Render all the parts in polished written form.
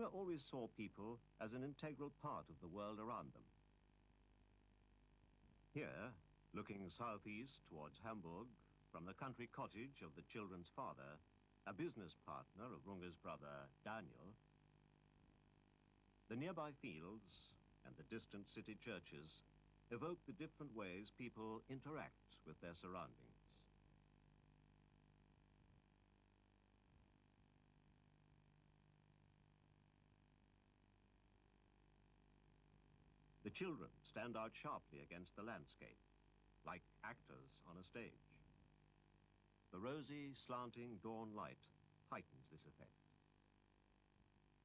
Runge always saw people as an integral part of the world around them. Here, looking southeast towards Hamburg, from the country cottage of the children's father, a business partner of Runge's brother, Daniel, the nearby fields and the distant city churches evoke the different ways people interact with their surroundings. The children stand out sharply against the landscape, like actors on a stage. The rosy, slanting dawn light heightens this effect.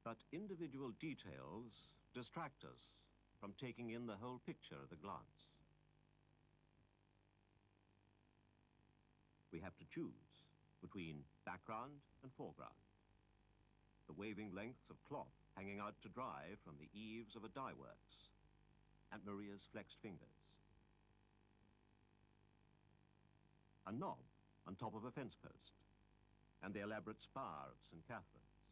But individual details distract us from taking in the whole picture at a glance. We have to choose between background and foreground. The waving lengths of cloth hanging out to dry from the eaves of a dye works, and Maria's flexed fingers. A knob on top of a fence post, and the elaborate spire of St. Catherine's.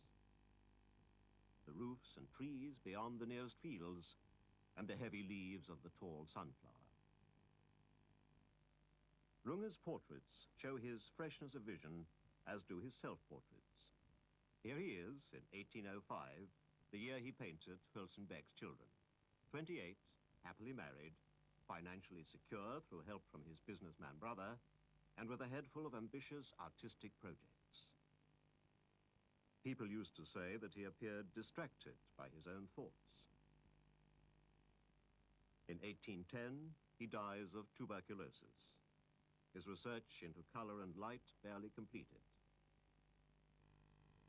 The roofs and trees beyond the nearest fields, and the heavy leaves of the tall sunflower. Runge's portraits show his freshness of vision, as do his self-portraits. Here he is in 1805, the year he painted Hülsenbeck's children. 28, happily married, financially secure through help from his businessman brother, and with a head full of ambitious artistic projects. People used to say that he appeared distracted by his own thoughts. In 1810, he dies of tuberculosis, his research into color and light barely completed.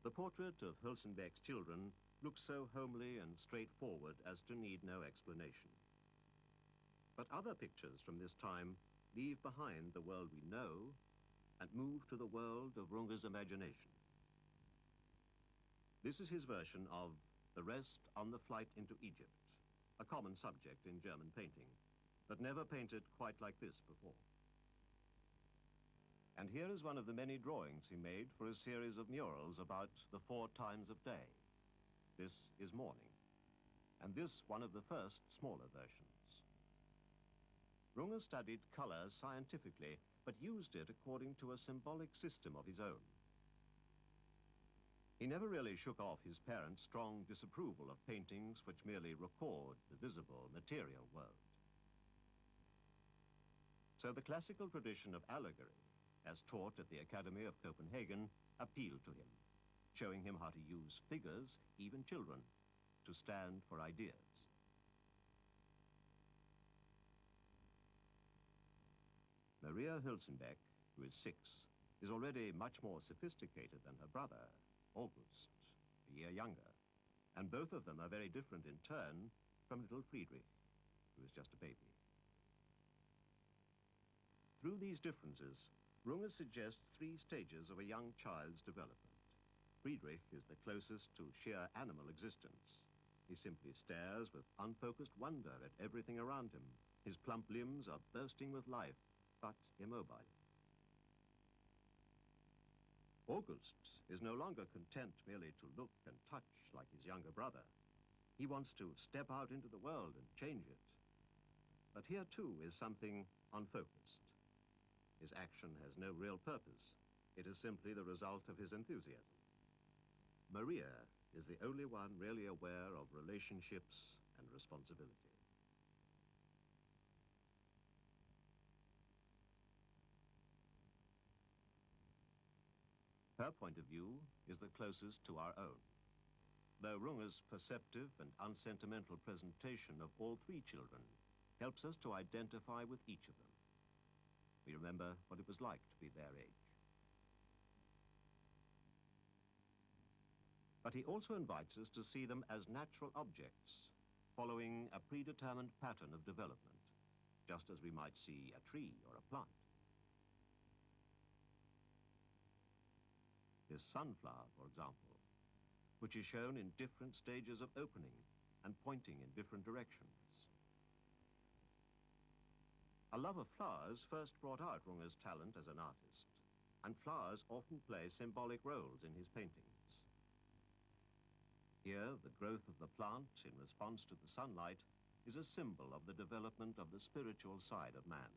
The portrait of Hülsenbeck's children looks so homely and straightforward as to need no explanation. But other pictures from this time leave behind the world we know and move to the world of Runge's imagination. This is his version of The Rest on the Flight into Egypt, a common subject in German painting, but never painted quite like this before. And here is one of the many drawings he made for a series of murals about the 4 times of day. This is morning, and this one of the first smaller versions. Runge studied color scientifically, but used it according to a symbolic system of his own. He never really shook off his parents' strong disapproval of paintings which merely record the visible, material world. So the classical tradition of allegory, as taught at the Academy of Copenhagen, appealed to him, showing him how to use figures, even children, to stand for ideas. Maria Hülsenbeck, who is 6, is already much more sophisticated than her brother, August, a year younger, and both of them are very different in turn from little Friedrich, who is just a baby. Through these differences, Runge suggests 3 stages of a young child's development. Friedrich is the closest to sheer animal existence. He simply stares with unfocused wonder at everything around him. His plump limbs are bursting with life, but immobile. August is no longer content merely to look and touch like his younger brother. He wants to step out into the world and change it. But here too is something unfocused. His action has no real purpose. It is simply the result of his enthusiasm. Maria is the only one really aware of relationships and responsibility. Her point of view is the closest to our own, though Runge's perceptive and unsentimental presentation of all 3 children helps us to identify with each of them. We remember what it was like to be their age. But he also invites us to see them as natural objects, following a predetermined pattern of development, just as we might see a tree or a plant. This sunflower, for example, which is shown in different stages of opening and pointing in different directions. A love of flowers first brought out Runge's talent as an artist, and flowers often play symbolic roles in his paintings. Here, the growth of the plant in response to the sunlight is a symbol of the development of the spiritual side of man.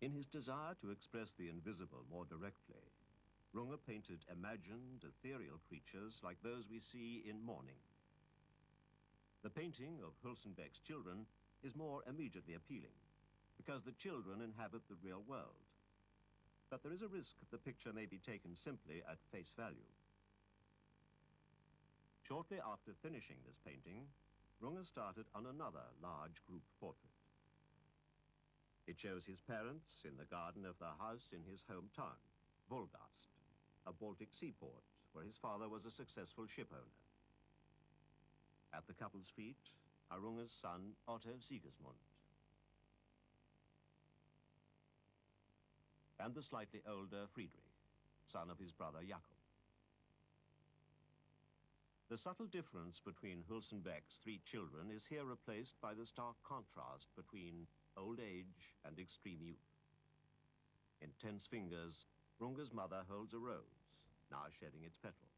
In his desire to express the invisible more directly, Runge painted imagined, ethereal creatures like those we see in mourning. The painting of Hülsenbeck's children is more immediately appealing, because the children inhabit the real world. But there is a risk the picture may be taken simply at face value. Shortly after finishing this painting, Runge started on another large group portrait. It shows his parents in the garden of the house in his hometown, Wolgast, a Baltic seaport where his father was a successful ship owner. At the couple's feet are Runge's son, Otto Sigismund, and the slightly older Friedrich, son of his brother Jakob. The subtle difference between Hülsenbeck's three children is here replaced by the stark contrast between old age and extreme youth. In tense fingers, Runge's mother holds a rose, now shedding its petals.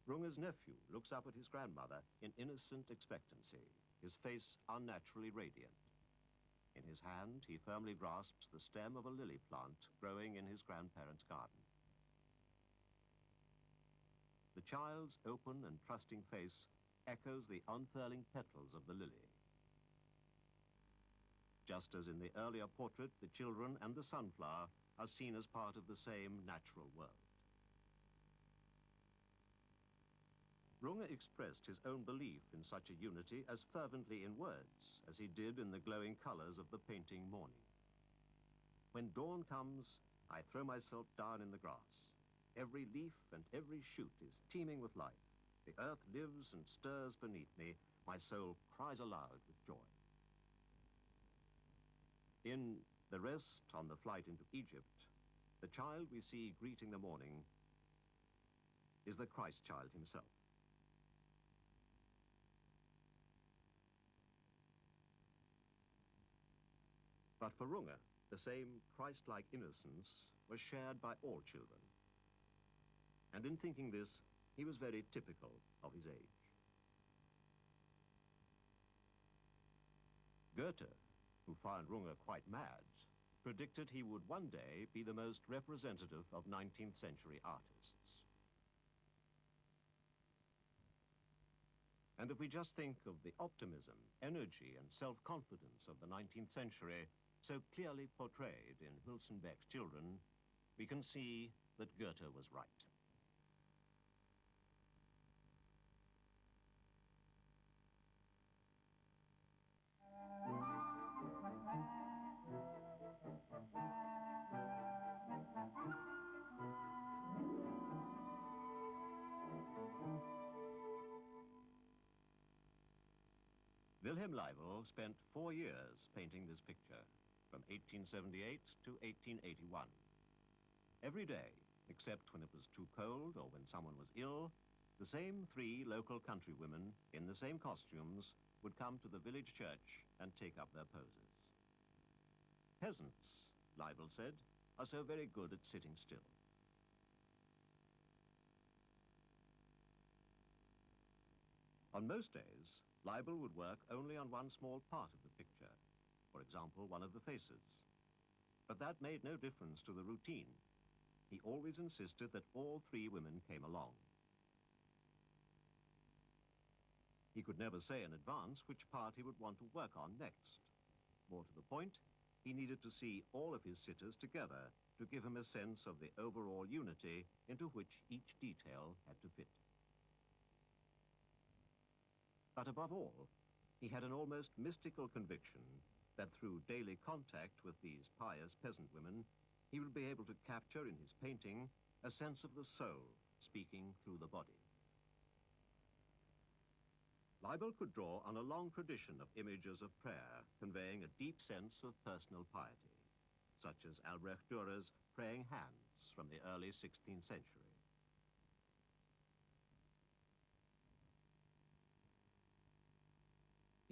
Runge's nephew looks up at his grandmother in innocent expectancy, his face unnaturally radiant. In his hand, he firmly grasps the stem of a lily plant growing in his grandparents' garden. The child's open and trusting face echoes the unfurling petals of the lily. Just as in the earlier portrait, the children and the sunflower are seen as part of the same natural world. Runge expressed his own belief in such a unity as fervently in words as he did in the glowing colors of the painting Morning. When dawn comes, I throw myself down in the grass. Every leaf and every shoot is teeming with life. The earth lives and stirs beneath me. My soul cries aloud with joy. In The Rest on the Flight into Egypt, the child we see greeting the morning is the Christ child himself. But for Runge, the same Christ-like innocence was shared by all children. And in thinking this, he was very typical of his age. Goethe, who found Runge quite mad, predicted he would one day be the most representative of 19th century artists. And if we just think of the optimism, energy, and self-confidence of the 19th century, so clearly portrayed in Hülsenbeck's children, we can see that Goethe was right. Wilhelm Leibl spent 4 years painting this picture, from 1878 to 1881. Every day, except when it was too cold or when someone was ill, the same 3 local countrywomen in the same costumes would come to the village church and take up their poses. Peasants, Leibl said, are so very good at sitting still. On most days, Leibl would work only on one small part of the picture, for example, one of the faces. But that made no difference to the routine. He always insisted that all 3 women came along. He could never say in advance which part he would want to work on next. More to the point, he needed to see all of his sitters together to give him a sense of the overall unity into which each detail had to fit. But above all, he had an almost mystical conviction that through daily contact with these pious peasant women, he would be able to capture in his painting a sense of the soul speaking through the body. Leibl could draw on a long tradition of images of prayer, conveying a deep sense of personal piety, such as Albrecht Dürer's praying hands from the early 16th century.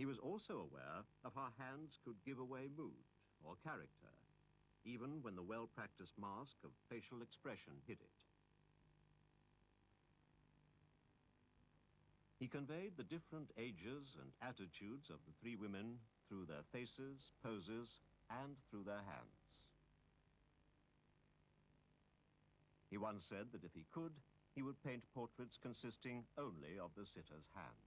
He was also aware of how hands could give away mood or character, even when the well-practiced mask of facial expression hid it. He conveyed the different ages and attitudes of the three women through their faces, poses, and through their hands. He once said that if he could, he would paint portraits consisting only of the sitter's hands.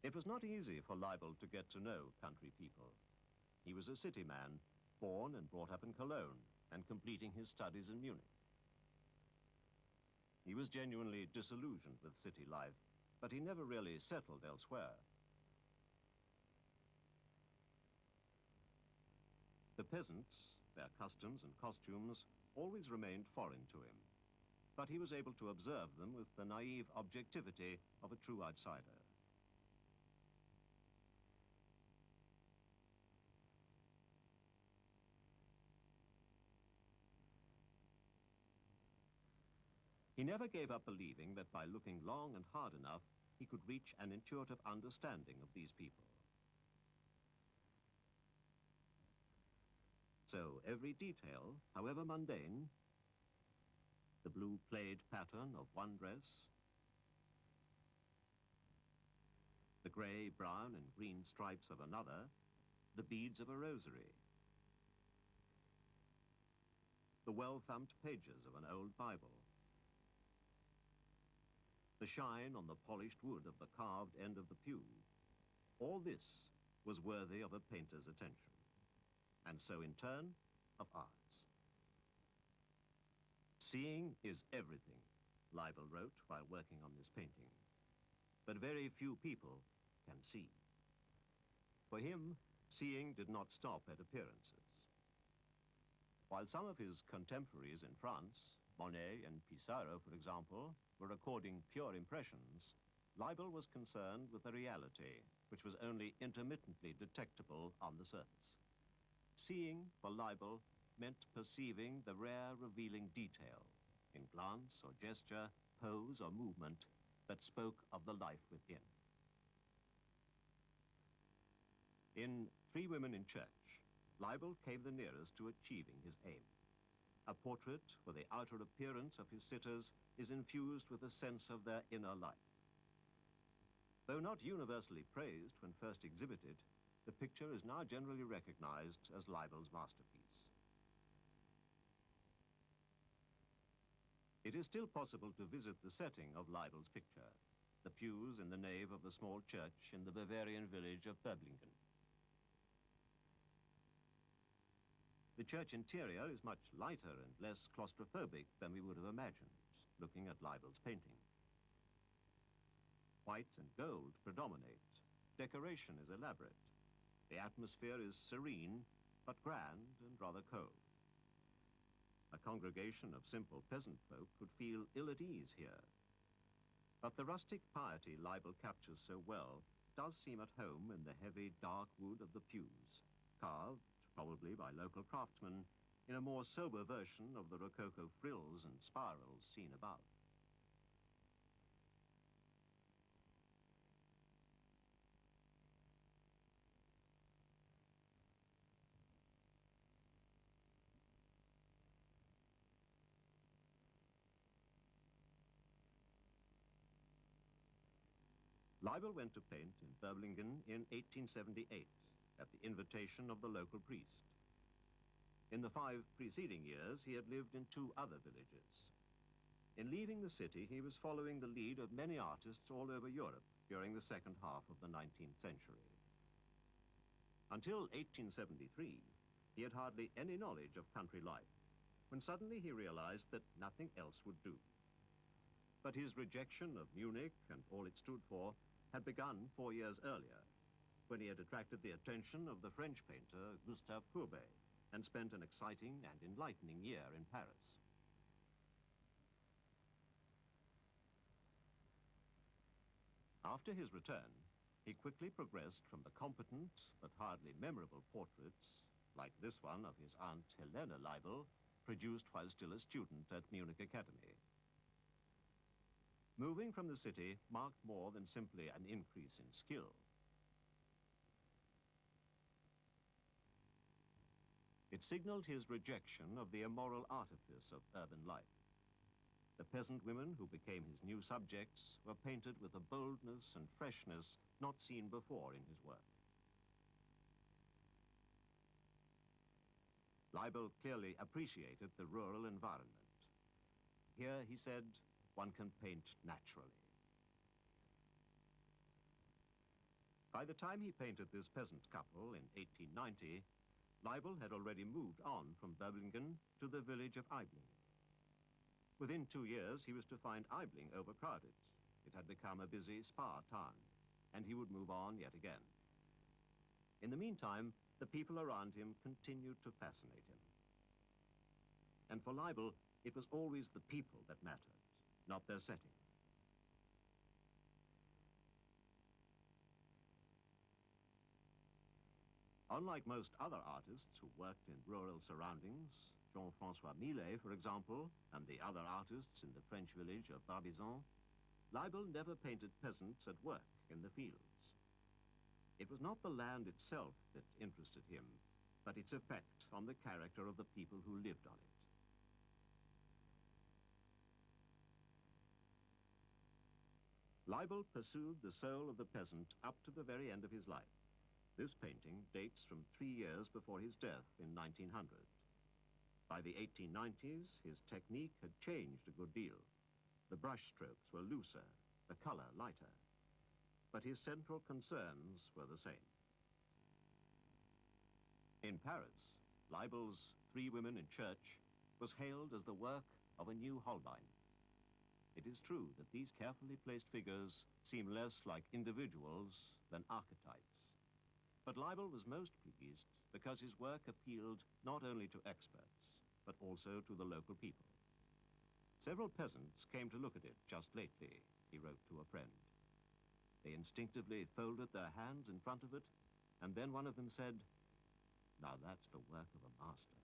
It was not easy for Leibl to get to know country people. He was a city man, born and brought up in Cologne, and completing his studies in Munich. He was genuinely disillusioned with city life, but he never really settled elsewhere. The peasants, their customs and costumes, always remained foreign to him, but he was able to observe them with the naive objectivity of a true outsider. He never gave up believing that by looking long and hard enough, he could reach an intuitive understanding of these people. So every detail, however mundane, the blue plaid pattern of one dress, the grey, brown, and green stripes of another, the beads of a rosary, the well-thumbed pages of an old Bible, the shine on the polished wood of the carved end of the pew, all this was worthy of a painter's attention, and so in turn, of art's. Seeing is everything, Leibl wrote while working on this painting, but very few people can see. For him, seeing did not stop at appearances. While some of his contemporaries in France, Monet and Pissarro, for example, were recording pure impressions, Leibl was concerned with the reality, which was only intermittently detectable on the surface. Seeing, for Leibl, meant perceiving the rare revealing detail in glance or gesture, pose or movement that spoke of the life within. In Three Women in Church, Leibl came the nearest to achieving his aim. A portrait where the outer appearance of his sitters is infused with a sense of their inner life. Though not universally praised when first exhibited, the picture is now generally recognized as Leibl's masterpiece. It is still possible to visit the setting of Leibl's picture, the pews in the nave of the small church in the Bavarian village of Böblingen. The church interior is much lighter and less claustrophobic than we would have imagined, looking at Leibl's painting. White and gold predominate. Decoration is elaborate. The atmosphere is serene, but grand and rather cold. A congregation of simple peasant folk would feel ill at ease here. But the rustic piety Leibl captures so well does seem at home in the heavy, dark wood of the pews, carved, probably by local craftsmen, in a more sober version of the Rococo frills and spirals seen above. Leibl went to paint in Böblingen in 1878 at the invitation of the local priest. In the 5 preceding years, he had lived in 2 other villages. In leaving the city, he was following the lead of many artists all over Europe during the second half of the 19th century. Until 1873, he had hardly any knowledge of country life, when suddenly he realized that nothing else would do. But his rejection of Munich and all it stood for had begun 4 years earlier, when he had attracted the attention of the French painter Gustave Courbet and spent an exciting and enlightening year in Paris. After his return, he quickly progressed from the competent but hardly memorable portraits, like this one of his aunt Helena Leibl, produced while still a student at Munich Academy. Moving from the city marked more than simply an increase in skill. It signaled his rejection of the immoral artifice of urban life. The peasant women who became his new subjects were painted with a boldness and freshness not seen before in his work. Leibl clearly appreciated the rural environment. Here, he said, one can paint naturally. By the time he painted this peasant couple in 1890, Leibl had already moved on from Böblingen to the village of Aiblingen. Within 2 years, he was to find Aibling overcrowded. It had become a busy spa town, and he would move on yet again. In the meantime, the people around him continued to fascinate him. And for Leibl, it was always the people that mattered, not their setting. Unlike most other artists who worked in rural surroundings, Jean-François Millet, for example, and the other artists in the French village of Barbizon, Leibl never painted peasants at work in the fields. It was not the land itself that interested him, but its effect on the character of the people who lived on it. Leibl pursued the soul of the peasant up to the very end of his life. This painting dates from 3 years before his death in 1900. By the 1890s, his technique had changed a good deal. The brush strokes were looser, the color lighter. But his central concerns were the same. In Paris, Leibl's Three Women in Church was hailed as the work of a new Holbein. It is true that these carefully placed figures seem less like individuals than archetypes. But Leibl was most pleased because his work appealed not only to experts, but also to the local people. Several peasants came to look at it just lately, he wrote to a friend. They instinctively folded their hands in front of it, and then one of them said, "Now that's the work of a master."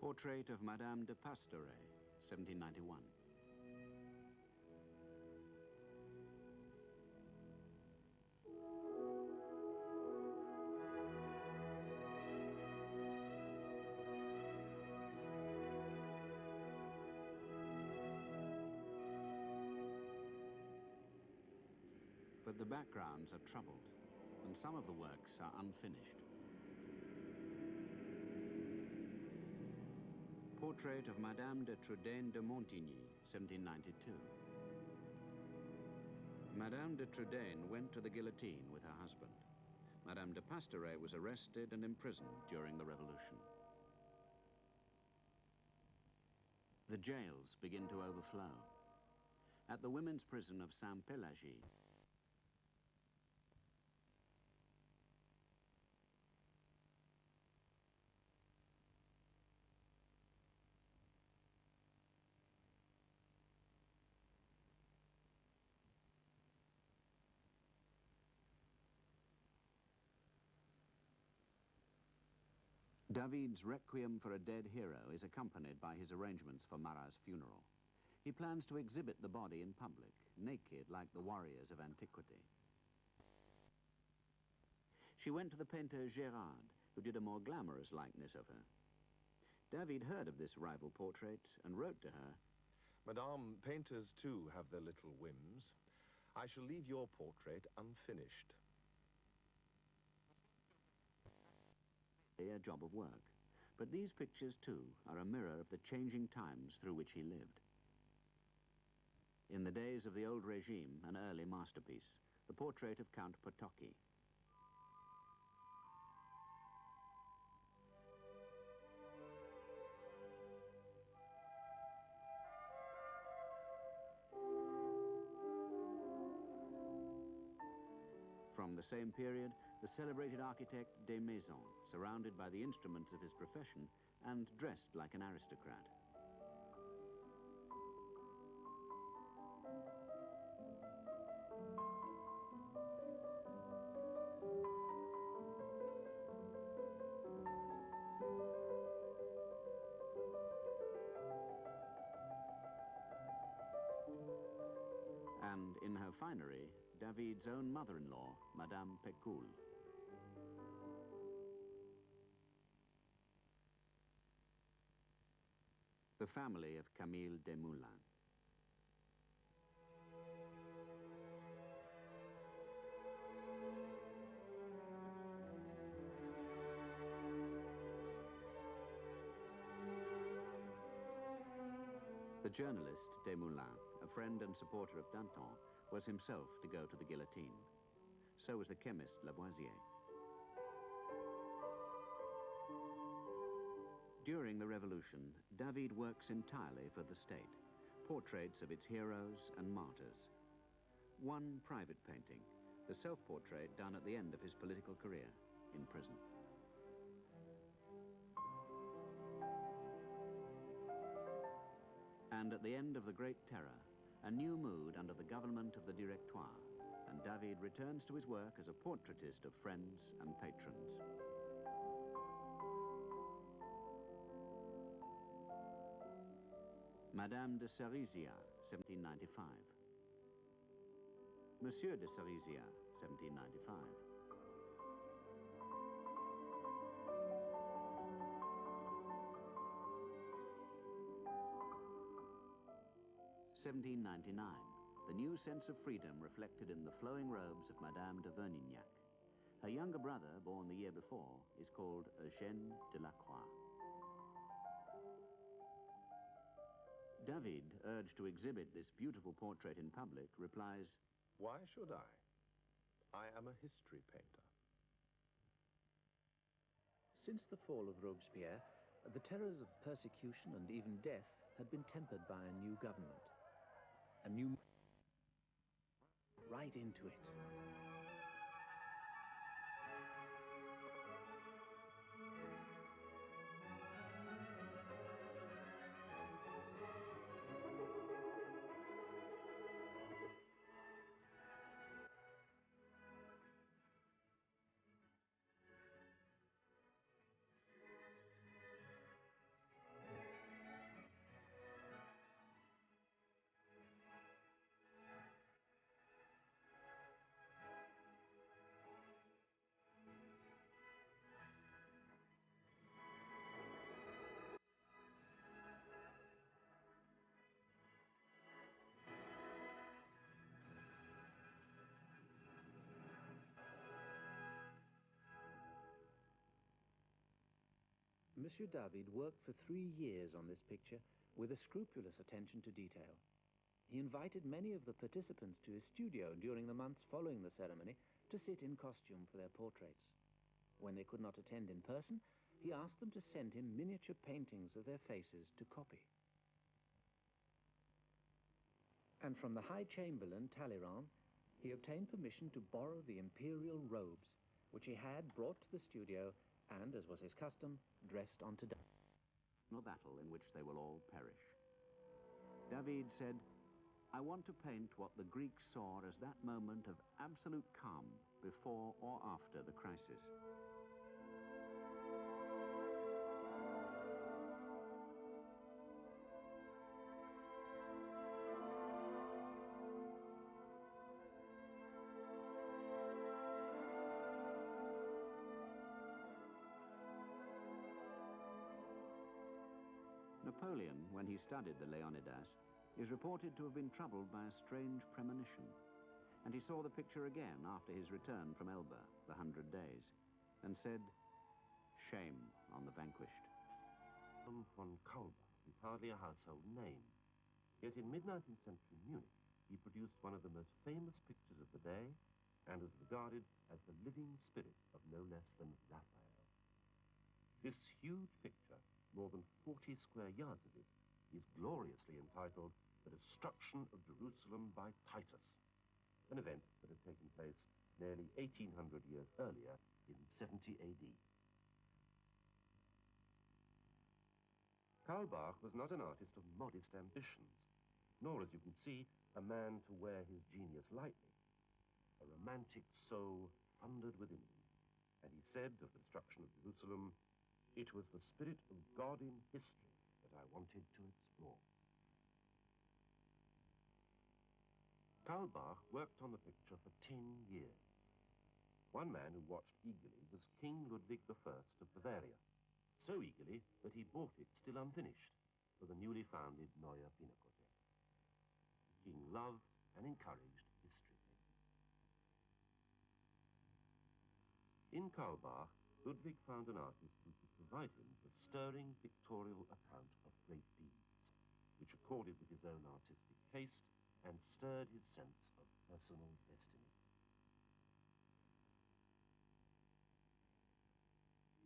Portrait of Madame de Pastore, 1791. But the backgrounds are troubled, and some of the works are unfinished. Portrait of Madame de Trudaine de Montigny, 1792. Madame de Trudaine went to the guillotine with her husband. Madame de Pastore was arrested and imprisoned during the Revolution. The jails begin to overflow. At the women's prison of Saint-Pélagie, David's Requiem for a Dead Hero is accompanied by his arrangements for Marat's funeral. He plans to exhibit the body in public, naked like the warriors of antiquity. She went to the painter Gérard, who did a more glamorous likeness of her. David heard of this rival portrait and wrote to her, Madame, painters too have their little whims. I shall leave your portrait unfinished. A job of work, but these pictures too are a mirror of the changing times through which he lived. In the days of the old regime, an early masterpiece, the portrait of Count Potocki. From the same period, the celebrated architect Des Maisons, surrounded by the instruments of his profession and dressed like an aristocrat. And in her finery, David's own mother-in-law, Madame Pécoul. The family of Camille Desmoulins. The journalist, Desmoulins, a friend and supporter of Danton, was himself to go to the guillotine. So was the chemist Lavoisier. During the Revolution, David works entirely for the state, portraits of its heroes and martyrs. One private painting, the self-portrait done at the end of his political career in prison. And at the end of the Great Terror, a new mood under the government of the Directoire, and David returns to his work as a portraitist of friends and patrons. Madame de Cerizia, 1795. Monsieur de Cerizia, 1795. 1799, the new sense of freedom reflected in the flowing robes of Madame de Vernignac. Her younger brother, born the year before, is called Eugène de la Croix. David, urged to exhibit this beautiful portrait in public, replies, Why should I? I am a history painter. Since the fall of Robespierre, the terrors of persecution and even death had been tempered by a new government. A new... right into it. Monsieur David worked for 3 years on this picture with a scrupulous attention to detail. He invited many of the participants to his studio during the months following the ceremony to sit in costume for their portraits. When they could not attend in person, he asked them to send him miniature paintings of their faces to copy. And from the High Chamberlain, Talleyrand, he obtained permission to borrow the imperial robes, which he had brought to the studio and, as was his custom, dressed onto a battle in which they will all perish. David said, I want to paint what the Greeks saw as that moment of absolute calm before or after the crisis. Napoleon, when he studied the Leonidas, is reported to have been troubled by a strange premonition, and he saw the picture again after his return from Elba, the 100 Days, and said, "Shame on the vanquished." Von Kaulbach is hardly a household name, yet in mid-19th century Munich he produced one of the most famous pictures of the day and was regarded as the living spirit of no less than Raphael. This huge picture, more than 40 square yards of it, is gloriously entitled The Destruction of Jerusalem by Titus, an event that had taken place nearly 1800 years earlier in 70 AD. Kaulbach was not an artist of modest ambitions, nor, as you can see, a man to wear his genius lightly. A romantic soul thundered within him, and he said of the destruction of Jerusalem, "It was the spirit of God in history that I wanted to explore." Kaulbach worked on the picture for 10 years. One man who watched eagerly was King Ludwig I of Bavaria, so eagerly that he bought it still unfinished for the newly founded Neue Pinakothek. The king loved and encouraged history painting. In Kaulbach, Ludwig found an artist who could provide him with a stirring pictorial account of great deeds, which accorded with his own artistic taste and stirred his sense of personal destiny.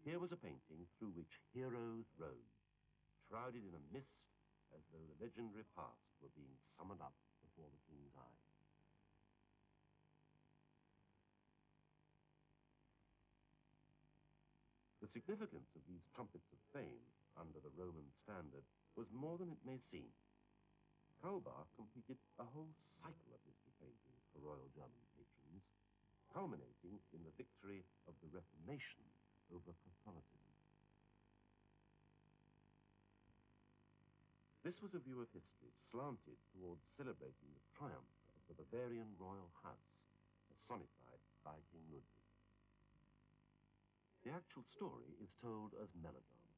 Here was a painting through which heroes rode, shrouded in a mist as though the legendary past were being summoned up before the king's eyes. The significance of these trumpets of fame under the Roman standard was more than it may seem. Kaulbach completed a whole cycle of history painting for royal German patrons, culminating in the victory of the Reformation over Catholicism. This was a view of history slanted towards celebrating the triumph of the Bavarian royal house, personified by King Ludwig. The actual story is told as melodrama.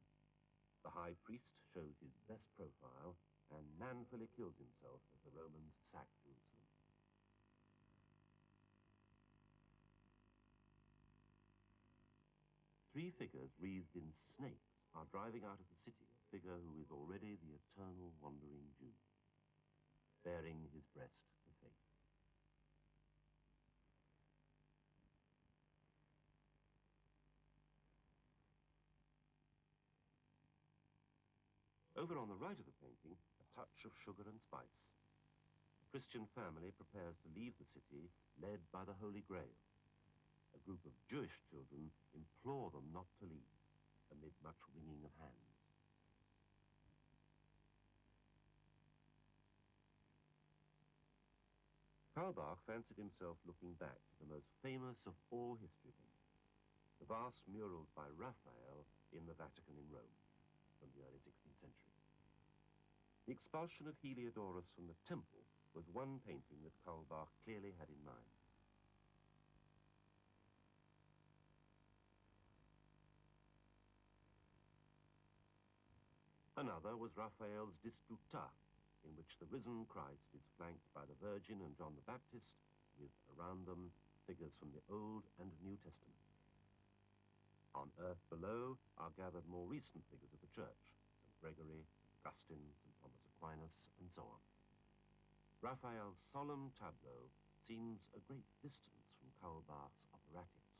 The high priest shows his best profile and manfully kills himself as the Romans sack Jerusalem. Three figures wreathed in snakes are driving out of the city a figure who is already the eternal wandering Jew, baring his breast to faith. Over on the right of the painting, a touch of sugar and spice. A Christian family prepares to leave the city, led by the Holy Grail. A group of Jewish children implore them not to leave, amid much wringing of hands. Kaulbach fancied himself looking back to the most famous of all history paintings, the vast murals by Raphael in the Vatican in Rome from the early 16th century. The expulsion of Heliodorus from the temple was one painting that Kaulbach clearly had in mind. Another was Raphael's Disputa, in which the risen Christ is flanked by the Virgin and John the Baptist, with around them figures from the Old and New Testament. On earth below are gathered more recent figures of the Church, St. Gregory, Augustine, St. Thomas Aquinas, and so on. Raphael's solemn tableau seems a great distance from Kaulbach's operatics.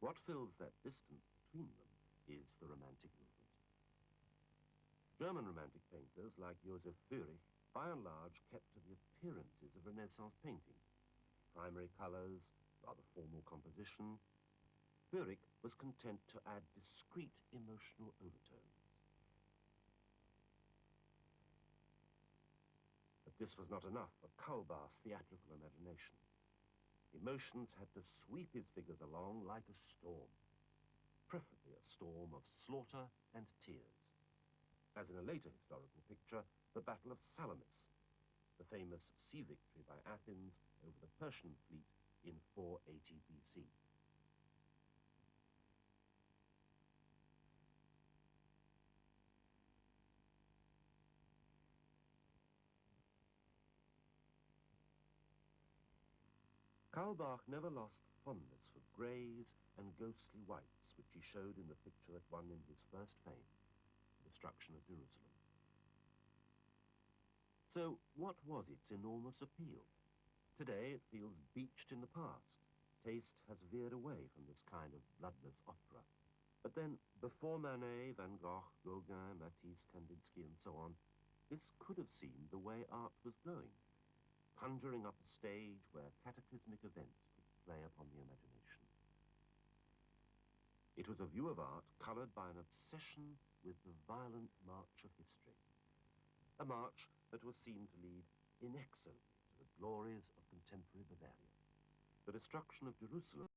What fills that distance between them is the Romantic movement. German Romantic painters like Joseph Fürich by and large kept to the appearances of Renaissance painting. Primary colors, rather formal composition. Fürich was content to add discrete emotional overtones. But this was not enough for Kaulbach's theatrical imagination. Emotions had to sweep his figures along like a storm, preferably a storm of slaughter and tears, as in a later historical picture, the Battle of Salamis, the famous sea victory by Athens over the Persian fleet in 480 BC. Kaulbach never lost fondness for greys and ghostly whites, which he showed in the picture that won him his first fame, the destruction of Jerusalem. So what was its enormous appeal? Today it feels beached in the past. Taste has veered away from this kind of bloodless opera. But then, before Manet, Van Gogh, Gauguin, Matisse, Kandinsky, and so on, this could have seemed the way art was going, conjuring up a stage where cataclysmic events could play upon the imagination. It was a view of art coloured by an obsession with the violent march of history, a march that was seen to lead inexorably to the glories of contemporary Bavaria. The destruction of Jerusalem